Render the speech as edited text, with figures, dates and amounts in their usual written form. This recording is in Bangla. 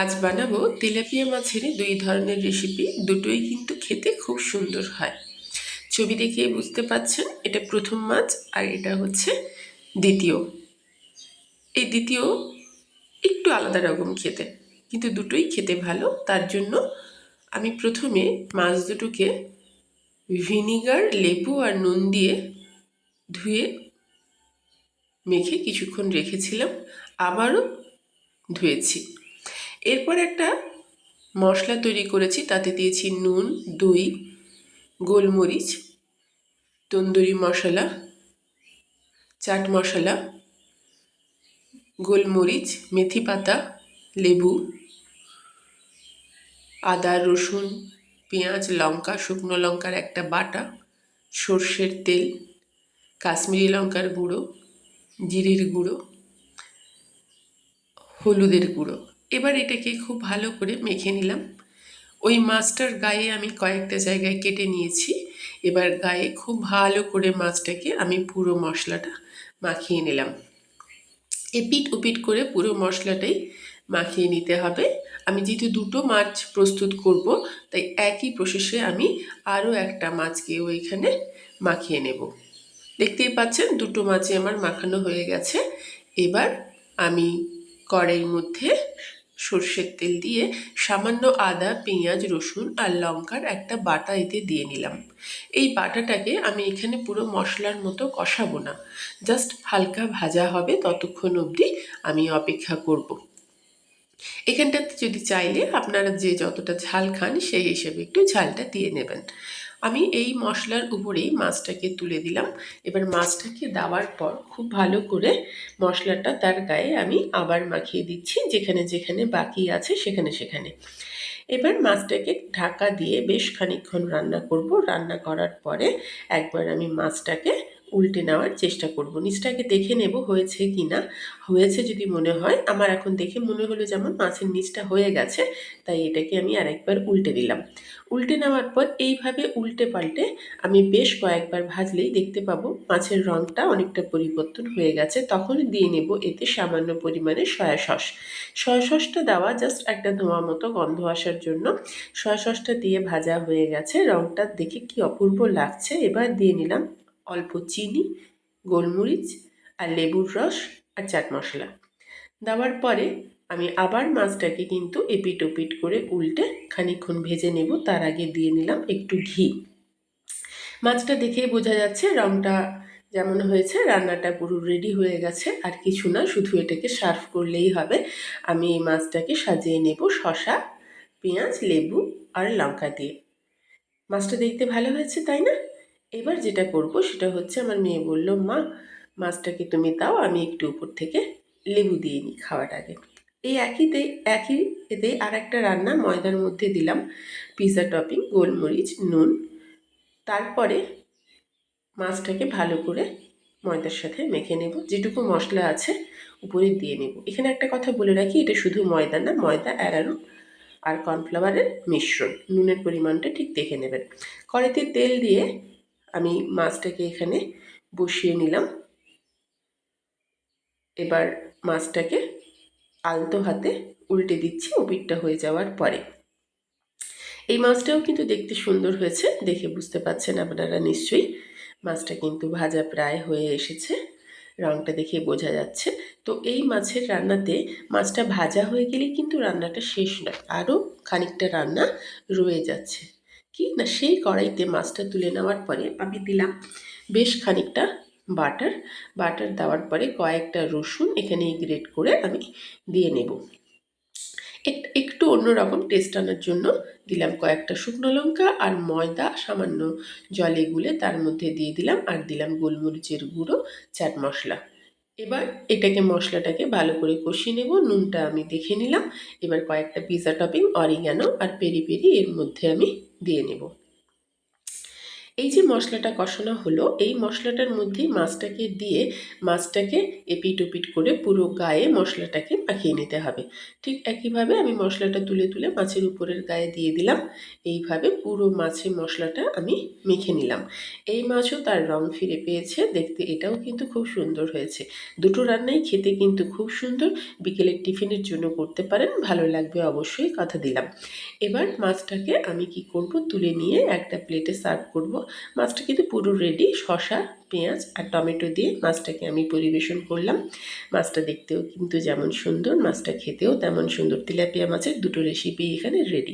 আজ বানাবো তেলাপিয়া মাছের দুই ধরনের রেসিপি। দুটোই কিন্তু খেতে খুব সুন্দর হয়। ছবি দেখে বুঝতে পাচ্ছেন এটা প্রথম মাছ আর এটা হচ্ছে দ্বিতীয়। এই দ্বিতীয় একটু আলাদা রকম খেতে, কিন্তু দুটোই খেতে ভালো। তার জন্য আমি প্রথমে মাছ দুটোকে ভিনিগার, লেবু আর নুন দিয়ে ধুয়ে মেখে কিছুক্ষণ রেখেছিলাম, আবারও ধুয়েছি। এরপর একটা মশলা তৈরি করেছি, তাতে দিয়েছি নুন, দই, গোলমরিচ, তন্দুরি মশলা, চাট মশলা, গোলমরিচ, মেথি পাতা, লেবু, আদা, রসুন, পেঁয়াজ, লঙ্কা, শুকনো লঙ্কার একটা বাটা, সর্ষের তেল, কাশ্মীরি লঙ্কার গুঁড়ো, জিরের গুঁড়ো, হলুদের গুঁড়ো। এবার এটাকে খুব ভালো করে মেখে নিলাম। ওই মাছটার গায়ে আমি কয়েকটা জায়গায় কেটে নিয়েছি। এবার গায়ে খুব ভালো করে মাছটাকে আমি পুরো মশলাটা মাখিয়ে নিলাম। এপিট ওপিট করে পুরো মশলাটাই মাখিয়ে নিতে হবে। আমি যেহেতু দুটো মাছ প্রস্তুত করব, তাই একই প্রসেসে আমি আরও একটা মাছকেও এখানে মাখিয়ে নেব। দেখতেই পাচ্ছেন দুটো মাছই আমার মাখানো হয়ে গেছে। এবার আমি কড়াইয়ের মধ্যে সর্ষের তেল দিয়ে সামান্য আদা, পেঁয়াজ, রসুন আর লঙ্কার একটা বাটা এতে দিয়ে নিলাম। এই বাটাটাকে আমি এখানে পুরো মশলার মতো কষাবো না, জাস্ট হালকা ভাজা হবে, ততক্ষণ অবধি আমি অপেক্ষা করব। এখানটাতে যদি চাইলে আপনারা যে যতটা ঝাল খান সেই হিসেবে একটু ঝালটা দিয়ে নেবেন। আমি এই মশলার উপরেই মাছটাকে তুলে দিলাম। এবার মাছটাকে দেওয়ার পর খুব ভালো করে মশলাটা তার গায়ে আমি আবার মাখিয়ে দিচ্ছি, যেখানে যেখানে বাকি আছে সেখানে সেখানে। এবার মাছটাকে ঢাকা দিয়ে বেশ খানিকক্ষণ রান্না করব। রান্না করার পরে একবার আমি মাছটাকে উল্টে নেওয়ার চেষ্টা করব, নিচটাকে দেখে নেব হয়েছে কি না। হয়েছে যদি মনে হয়, আমার এখন দেখে মনে হলো যেমন মাছের নিচটা হয়ে গেছে, তাই এটাকে আমি আরেকবার উল্টে দিলাম। উল্টে নেওয়ার পর এইভাবে উল্টে পাল্টে আমি বেশ কয়েকবার ভাজলেই দেখতে পাবো মাছের রঙটা অনেকটা পরিবর্তন হয়ে গেছে। তখন দিয়ে নেব এতে সামান্য পরিমাণে সয়া সস। সয়া সসটা দেওয়া জাস্ট একটা ধোঁয়া মতো গন্ধ আসার জন্য। সয়া সসটা দিয়ে ভাজা হয়ে গেছে, রঙটা দেখে কি অপূর্ব লাগছে। এবার দিয়ে নিলাম অল্প চিনি, গোলমরিচ আর লেবুর রস আর চাট মশলা। দেওয়ার পরে আমি আবার মাছটাকে কিন্তু এপিট ওপিট করে উল্টে খানিকক্ষণ ভেজে নেব। তার আগে দিয়ে নিলাম একটু ঘি। মাছটা দেখেই বোঝা যাচ্ছে রঙটা যেমন হয়েছে, রান্নাটা পুরো রেডি হয়ে গেছে। আর কিছু না, শুধু এটাকে সার্ভ করলেই হবে। আমি এই মাছটাকে সাজিয়ে নেব শসা, পেঁয়াজ, লেবু আর লঙ্কা দিয়ে। মাছটা দেখতে ভালো হয়েছে, তাই না? এবার যেটা করব সেটা হচ্ছে, আমার মেয়ে বলল, মা মাছটাকে তুমি দাও, আমি একটু উপর থেকে লেবু দিয়ে নিই খাওয়ার আগে। এই একই এতে আর একটা রান্না ময়দার মধ্যে দিলাম পিৎজা টপিং, গোলমরিচ, নুন। তারপরে মাছটাকে ভালো করে ময়দার সাথে মেখে নেব, যেটুকু মশলা আছে উপরে দিয়ে নেব। এখানে একটা কথা বলে রাখি, এটা শুধু ময়দা না, ময়দা, অ্যারারুট আর কর্নফ্লাওয়ারের মিশ্রণ। নুনের পরিমাণটা ঠিক দেখে নেবেন। কড়াইতে তেল দিয়ে আমি মাছটাকে এখানে বসিয়ে নিলাম। এবার মাছটাকে আলতো হাতে উল্টে দিচ্ছি ওপিটটা হয়ে যাওয়ার পরে। এই মাছটাও কিন্তু দেখতে সুন্দর হয়েছে, দেখে বুঝতে পারছেন আপনারা নিশ্চয়ই। মাছটা কিন্তু ভাজা প্রায় হয়ে এসেছে, রঙটা দেখে বোঝা যাচ্ছে। তো এই মাছের রান্নাতে মাছটা ভাজা হয়ে গেলেই কিন্তু রান্নাটা শেষ নয়, আরও খানিকটা রান্না রয়ে যাচ্ছে। কি না, সেই কড়াইতে মাছটা তুলে নেওয়ার পরে আমি দিলাম বেশ খানিকটা বাটার। বাটার দেওয়ার পরে কয়েকটা রসুন এখানে গ্রেট করে আমি দিয়ে নেব। একটু অন্যরকম টেস্ট আনার জন্য দিলাম কয়েকটা শুকনো লঙ্কা আর ময়দা সামান্য জলে গুলে তার মধ্যে দিয়ে দিলাম, আর দিলাম গোলমরিচের গুঁড়ো, চাট মশলা। এবার এটাকে মশলাটাকে ভালো করে কষিয়ে নেব। নুনটা আমি দেখে নিলাম। এবার কয়েকটা পিৎজা টপিং, অরিগ্যানো আর পেরি পেরি এর মধ্যে আমি দিয়ে নেব। এই যে মশলাটা কষানো হলো, এই মশলাটার মধ্যেই মাছটাকে দিয়ে মাছটাকে এপিট ওপিট করে পুরো গায়ে মশলাটাকে মাখিয়ে নিতে হবে। ঠিক একইভাবে আমি মশলাটা তুলে তুলে মাছের উপরের গায়ে দিয়ে দিলাম। এইভাবে পুরো মাছে মশলাটা আমি মেখে নিলাম। এই মাছও তার রং ফিরে পেয়েছে, দেখতে এটাও কিন্তু খুব সুন্দর হয়েছে। দুটো রান্নাই খেতে কিন্তু খুব সুন্দর, বিকেলের টিফিনের জন্য করতে পারেন, ভালো লাগবে অবশ্যই, কথা দিলাম। এবার মাছটাকে আমি কি করব, তুলে নিয়ে একটা প্লেটে সার্ভ করব। মাছটা কিন্তু পুরো রেডি, শসা, পেঁয়াজ আর টমেটো দিয়ে মাছটাকে আমি পরিবেশন করলাম। মাছটা দেখতেও কিন্তু যেমন সুন্দর, মাছটা খেতেও তেমন সুন্দর। তেলাপিয়া মাছের দুটো রেসিপি এখানে রেডি।